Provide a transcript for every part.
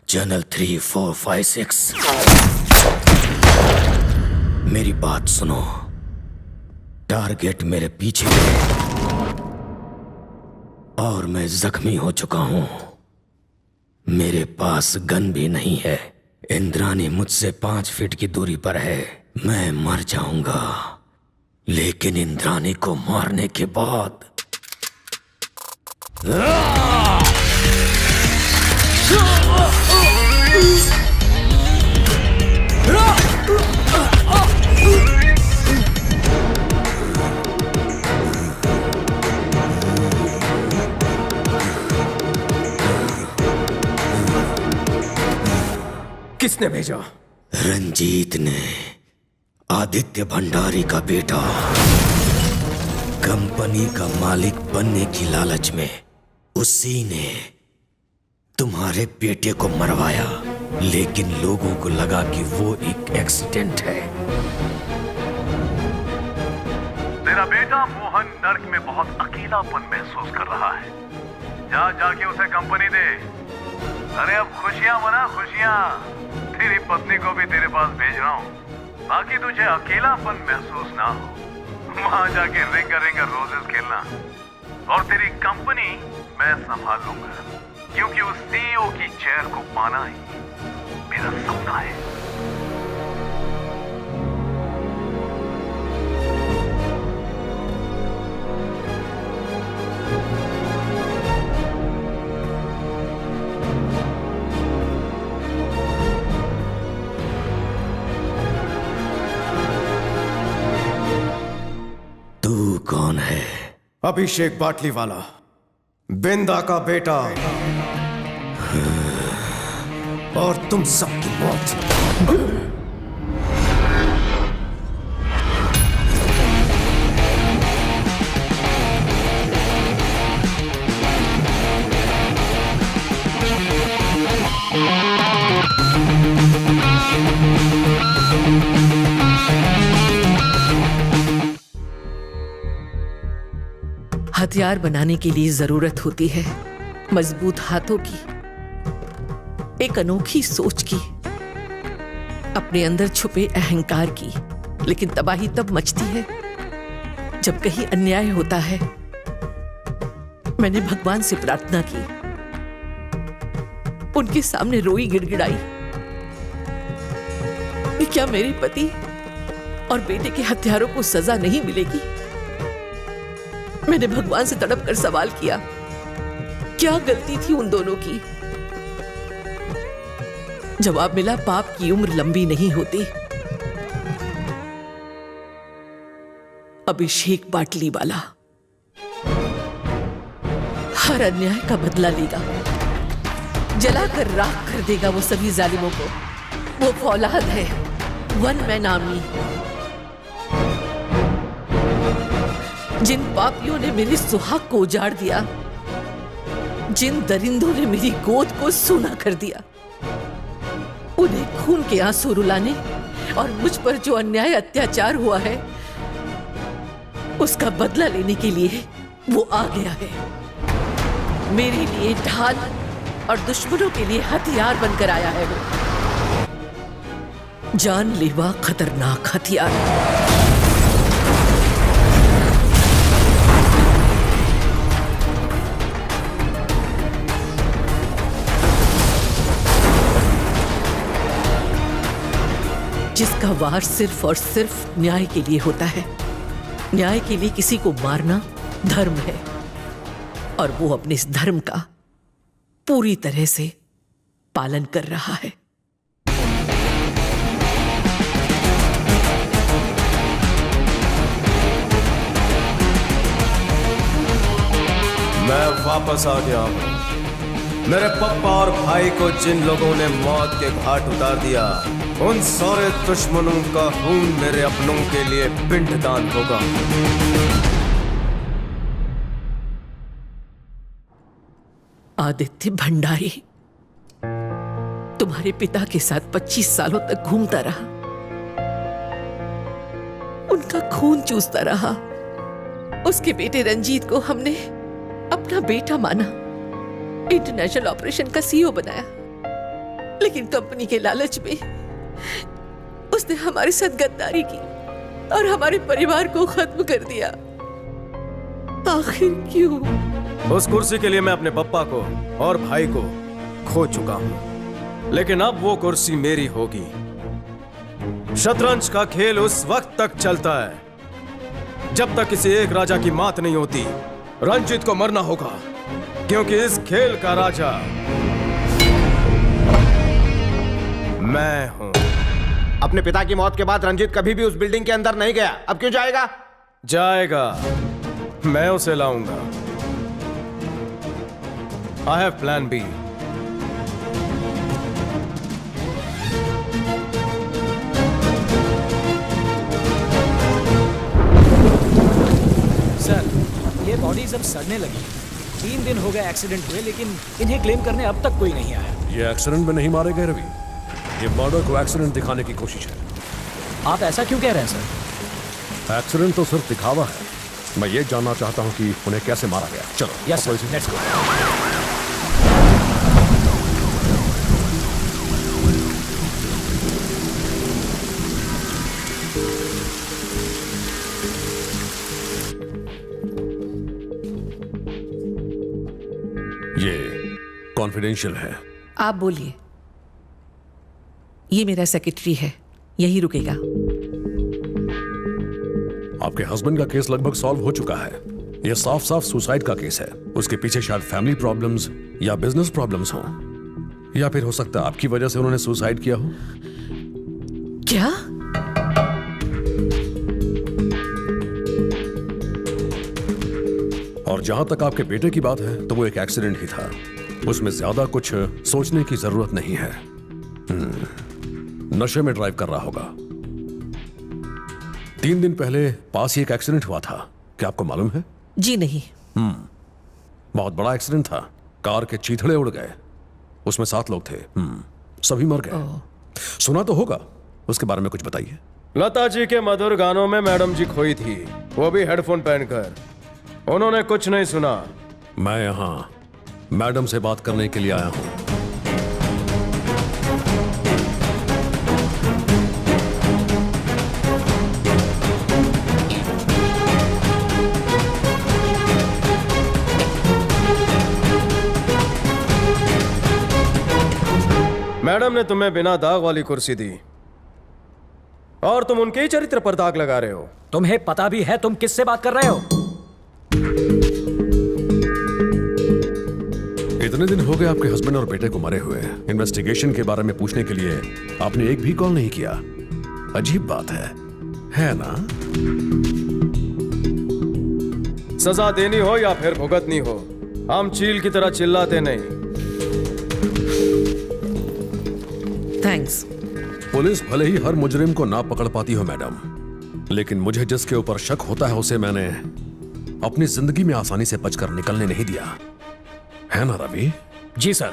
Channel 3, 4, 5, 6। मेरी बात सुनो। टारगेट मेरे पीछे है और मैं जख्मी हो चुका हूं। मेरे पास गन भी नहीं है। इंद्राणी मुझसे 5 फीट की दूरी पर है। मैं मर जाऊंगा, लेकिन इंद्राणी को मारने के बाद किसने भेजा? रंजीत ने, आदित्य भंडारी का बेटा। कंपनी का मालिक बनने की लालच में उसी ने तुम्हारे बेटे को मरवाया, लेकिन लोगों को लगा कि वो एक एक्सीडेंट है। तेरा बेटा मोहन नर्क में बहुत अकेलापन महसूस कर रहा है। जाके उसे कंपनी दे। अरे अब खुशियां मना, खुशियां। तेरी पत्नी को भी तेरे पास भेज रहा हूँ, ताकि तुझे अकेलापन महसूस ना हो। वहां जाके रिंगर रिंगर रोजेस खेलना, और तेरी कंपनी मैं संभाल लूंगा, क्योंकि उस सीईओ की चेयर को पाना ही मेरा सपना है। तू कौन है? अभिषेक बाटलीवाला, बिंदा का बेटा। और तुम सबकी मौत। हथियार बनाने के लिए जरूरत होती है मजबूत हाथों की, एक अनोखी सोच की, अपने अंदर छुपे अहंकार की। लेकिन तबाही तब मचती है जब कहीं अन्याय होता है। मैंने भगवान से प्रार्थना की, उनके सामने रोई गिड़गिड़ाई कि क्या मेरे पति और बेटे के हत्यारों को सजा नहीं मिलेगी। मैंने भगवान से तड़प कर सवाल किया, क्या गलती थी उन दोनों की। जवाब मिला, पाप की उम्र लंबी नहीं होती। अभिषेक बाटलीवाला हर अन्याय का बदला लेगा, जलाकर राख कर देगा वो सभी जालिमों को। वो फौलाद है, वन मैन आर्मी। जिन पापियों ने मेरे सुहाग को उजाड़ दिया, जिन दरिंदों ने मेरी गोद को सूना कर दिया, उन्हें खून के आंसू रुलाने और मुझ पर जो अन्याय अत्याचार हुआ है उसका बदला लेने के लिए वो आ गया है। मेरे लिए ढाल और दुश्मनों के लिए हथियार बनकर आया है वो। जानलेवा खतरनाक हथियार। जिसका वार सिर्फ और सिर्फ न्याय के लिए होता है। न्याय के लिए किसी को मारना धर्म है, और वो अपने इस धर्म का पूरी तरह से पालन कर रहा है। मैं वापस आ गया हूं। मेरे पप्पा और भाई को जिन लोगों ने मौत के घाट उतार दिया, उन सारे दुश्मनों का खून मेरे अपनों के लिए पिंडदान होगा। आदित्य भंडारी तुम्हारे पिता के साथ 25 सालों तक घूमता रहा, उनका खून चूसता रहा। उसके बेटे रंजीत को हमने अपना बेटा माना, इंटरनेशनल ऑपरेशन का सीईओ बनाया, लेकिन कंपनी के लालच में उसने हमारे साथ गद्दारी की और हमारे परिवार को खत्म कर दिया। आखिर क्यों? उस कुर्सी के लिए मैं अपने पप्पा को और भाई को खो चुका हूं, लेकिन अब वो कुर्सी मेरी होगी। शतरंज का खेल उस वक्त तक चलता है जब तक किसी एक राजा की मात नहीं होती। रंजीत को मरना होगा, क्योंकि इस खेल का राजा मैं हूं। अपने पिता की मौत के बाद रंजीत कभी भी उस बिल्डिंग के अंदर नहीं गया, अब क्यों जाएगा? जाएगा, मैं उसे लाऊंगा। I have plan B. Sir, ये बॉडीज अब सड़ने लगी। 3 दिन हो गए एक्सीडेंट हुए, लेकिन इन्हें क्लेम करने अब तक कोई नहीं आया। ये एक्सीडेंट में नहीं मारे गए रवि, ये मर्डर को एक्सीडेंट दिखाने की कोशिश है। आप ऐसा क्यों कह रहे हैं सर? एक्सीडेंट तो सिर्फ दिखावा है। मैं ये जानना चाहता हूँ कि उन्हें कैसे मारा गया। चलो। Yes sir, let's go. ये कॉन्फिडेंशियल है। आप बोलिए। ये मेरा सेक्रेटरी है, यही रुकेगा। आपके हस्बैंड का केस लगभग सॉल्व हो चुका है। यह साफ साफ सुसाइड का केस है। उसके पीछे शायद फैमिली प्रॉब्लम्स या बिजनेस प्रॉब्लम्स हो, या फिर हो सकता है आपकी वजह से उन्होंने सुसाइड किया हो। क्या? और जहां तक आपके बेटे की बात है, तो वो एक एक्सीडेंट ही था। उसमें ज्यादा कुछ सोचने की जरूरत नहीं है। नशे में ड्राइव कर रहा होगा। 3 दिन पहले पास ही एक एक्सीडेंट हुआ था, क्या आपको मालूम है? जी नहीं। बहुत बड़ा एक्सीडेंट था। कार के चीथड़े उड़ गए। उसमें 7 लोग थे। सभी मर गए। सुना तो होगा, उसके बारे में कुछ बताइए। लता जी के मधुर गानों में मैडम जी खोई थी, वो भी हेडफोन पहनकर। उन्होंने कुछ नहीं सुना। मैं यहां मैडम से बात करने के लिए आया हूं। मैडम ने तुम्हें बिना दाग वाली कुर्सी दी और तुम उनके ही चरित्र पर दाग लगा रहे हो। तुम्हें पता भी है तुम किससे बात कर रहे हो? इतने दिन हो गए आपके हस्बैंड और बेटे को मरे हुए। इन्वेस्टिगेशन के बारे में पूछने के लिए आपने एक भी कॉल नहीं किया। अजीब बात है ना? सजा देनी हो या फिर भुगतनी हो, हम चील की तरह चिल्लाते नहीं। थैंक्स। पुलिस भले ही हर मुजरिम को ना पकड़ पाती हो मैडम, लेकिन मुझे जिसके ऊपर शक होता है उसे मैंने अपनी जिंदगी में आसानी से बचकर निकलने नहीं दिया, है ना रवि? जी सर।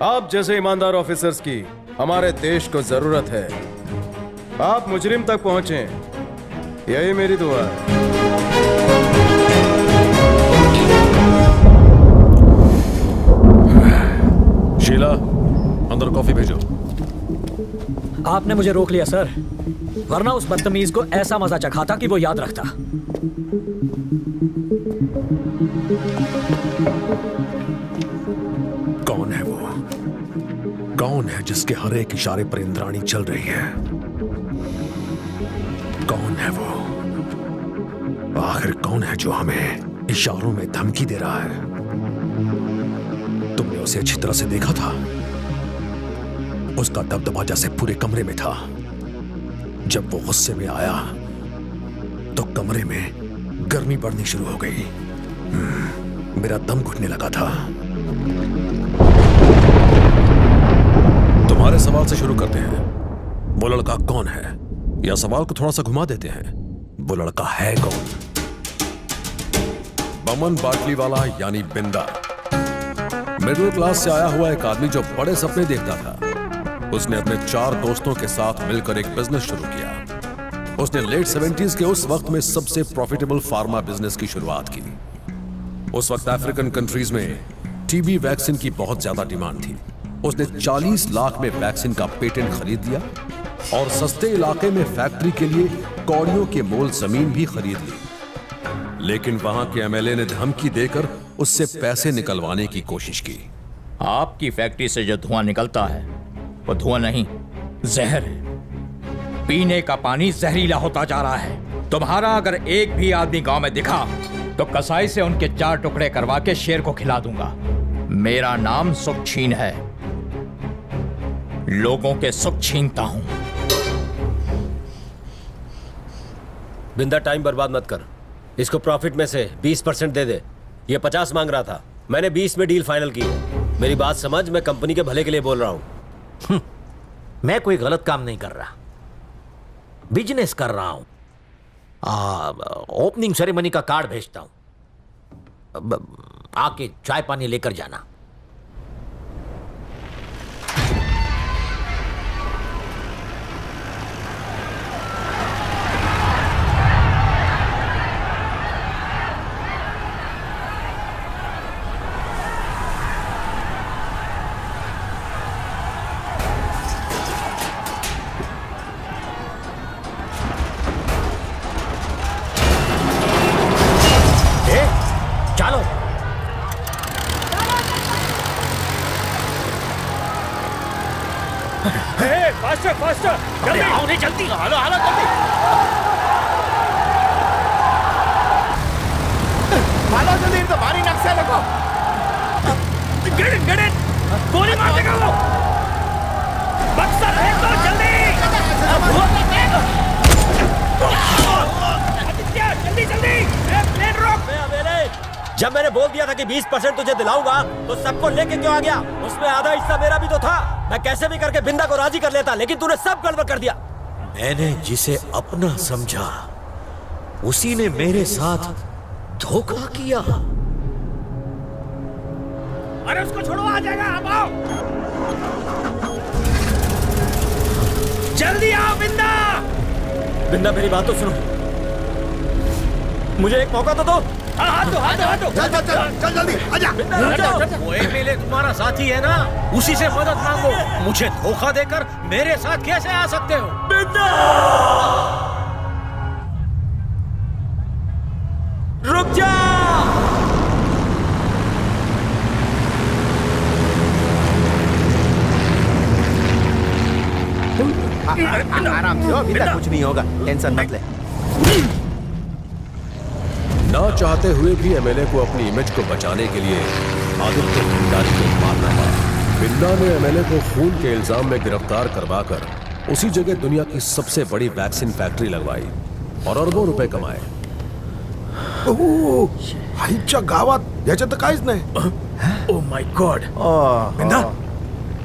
आप जैसे ईमानदार ऑफिसर्स की हमारे देश को जरूरत है। आप मुजरिम तक पहुंचे, यही मेरी दुआ है। शीला, अंदर कॉफी भेजो। आपने मुझे रोक लिया सर, वरना उस बदतमीज को ऐसा मजा चखाता कि वो याद रखता। कौन है वो? कौन है जिसके हर एक इशारे पर इंद्राणी चल रही है? कौन है वो? आखिर कौन है जो हमें इशारों में धमकी दे रहा है? तुमने उसे अच्छी तरह से देखा था? उसका दबदबा जैसे पूरे कमरे में था। जब वो गुस्से में आया तो कमरे में गर्मी बढ़नी शुरू हो गई। मेरा दम घुटने लगा था। तुम्हारे सवाल से शुरू करते हैं। वो लड़का कौन है? या सवाल को थोड़ा सा घुमा देते हैं, वो लड़का है कौन? बमन बाटलीवाला यानी बिंदा, मिडिल क्लास से आया हुआ एक आदमी जो बड़े सपने देखता था। उसने अपने 4 दोस्तों के साथ मिलकर एक बिजनेस शुरू किया। उसने लेट 70s के उस वक्त में सबसे प्रॉफिटेबल फार्मा बिजनेस की शुरुआत की। उस वक्त अफ्रीकन कंट्रीज में टीबी वैक्सीन की बहुत ज्यादा डिमांड थी। उसने 40 लाख में वैक्सीन का पेटेंट खरीद लिया और सस्ते इलाके में फैक्ट्री के लिए कौड़ियों के मोल जमीन भी खरीद ली। लेकिन वहां के एमएलए ने धमकी देकर उससे पैसे निकलवाने की कोशिश की। आपकी फैक्ट्री से जो धुआं निकलता है वो धुआं नहीं, जहर है। पीने का पानी जहरीला होता जा रहा है। तुम्हारा अगर एक भी आदमी गांव में दिखा तो कसाई से उनके 4 टुकड़े करवा के शेर को खिला दूंगा। मेरा नाम सुख छीन है, लोगों के सुख छीनता हूं। बिंदा, टाइम बर्बाद मत कर। इसको प्रॉफिट में से 20% दे दे। ये 50 मांग रहा था, मैंने 20 में डील फाइनल की है। मेरी बात समझ, मैं कंपनी के भले के लिए बोल रहा हूं। मैं कोई गलत काम नहीं कर रहा, बिजनेस कर रहा हूं। ओपनिंग सेरेमनी का कार्ड भेजता हूं, आके चाय पानी लेकर जाना। चलो फास्टर फास्टर, अरे आओ नहीं, जल्दी हालो हालो जल्दी। मालो जल्दी, तो भारी नक्शा देखो। गोली मार देगा वो। बक्सर फेंक दो जल्दी। जल्दी जल्दी, प्लेन रोक। जब मैंने बोल दिया था कि 20% तुझे दिलाऊंगा तो सबको लेके क्यों आ गया? उसमें आधा हिस्सा मेरा भी तो था। मैं कैसे भी करके बिंदा को राजी कर लेता, लेकिन तूने सब गड़बड़ कर दिया। मैंने जिसे अपना समझा उसी ने मेरे साथ धोखा किया। अरे उसको छोड़ो, आ जाएगा। आप आओ, जल्दी आओ। बिंदा बिंदा, मेरी बात तो सुनो, मुझे एक मौका तो दो। हाथ दो। चल जल्दी आजा। वो एमएलए तुम्हारा साथी है ना, उसी से मदद मांगो। मुझे धोखा देकर मेरे साथ कैसे आ सकते हो? रुक जा। आराम से, बिंदा कुछ नहीं होगा, टेंशन मत ले। ना चाहते हुए भी एमएलए को अपनी इमेज को बचाने के लिए आदित्य भंडारी को मारना पड़ा। बिंदा ने एमएलए को खून के इल्जाम में गिरफ्तार करवाकर उसी जगह दुनिया की सबसे बड़ी वैक्सीन फैक्ट्री लगवाई और अरबों रुपए कमाए। आईच्या गावात याच्यात तर काहीच नाही। ओह माय गॉड, बिंदा,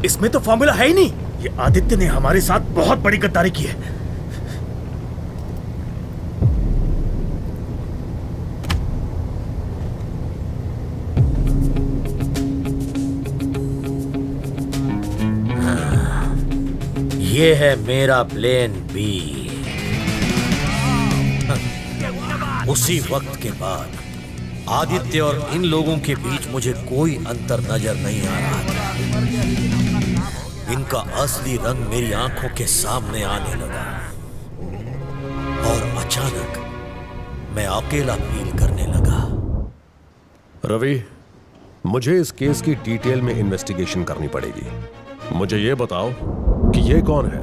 इसमें तो फॉर्मूला है ही नहीं। ये आदित्य ने हमारे साथ बहुत बड़ी गद्दारी की है। ये है मेरा प्लान बी। उसी वक्त के बाद आदित्य और इन लोगों के बीच मुझे कोई अंतर नजर नहीं आ रहा था। इनका असली रंग मेरी आंखों के सामने आने लगा और अचानक मैं अकेला फील करने लगा। रवि, मुझे इस केस की डिटेल में इन्वेस्टिगेशन करनी पड़ेगी। मुझे ये बताओ कि ये कौन है?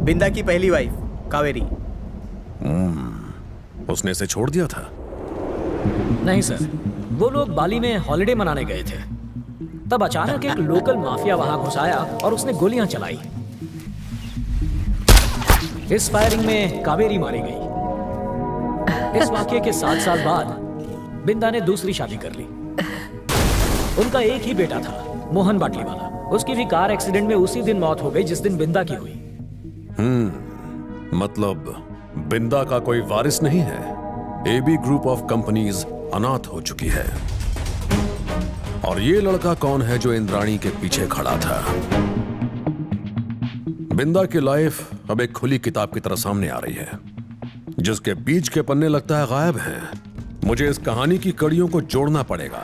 बिंदा की पहली वाइफ कावेरी। उसने इसे छोड़ दिया था? नहीं सर, वो लोग बाली में हॉलिडे मनाने गए थे। तब अचानक एक लोकल माफिया वहां घुस आया और उसने गोलियां चलाई। इस फायरिंग में कावेरी मारी गई। इस वाकये के 7 साल बाद बिंदा ने दूसरी शादी कर ली। उनका एक ही बेटा था, मोहन बाटलीवाला। उसकी भी कार एक्सीडेंट में उसी दिन मौत हो गई जिस दिन बिंदा की हुई। मतलब बिंदा का कोई वारिस नहीं है। एबी ग्रुप ऑफ कंपनीज अनाथ हो चुकी है। और ये लड़का कौन है जो इंद्राणी के पीछे खड़ा था? बिंदा की लाइफ अब एक खुली किताब की तरह सामने आ रही है, जिसके बीच के पन्ने लगता है गायब हैं। मुझे इस कहानी की कड़ियों को जोड़ना पड़ेगा।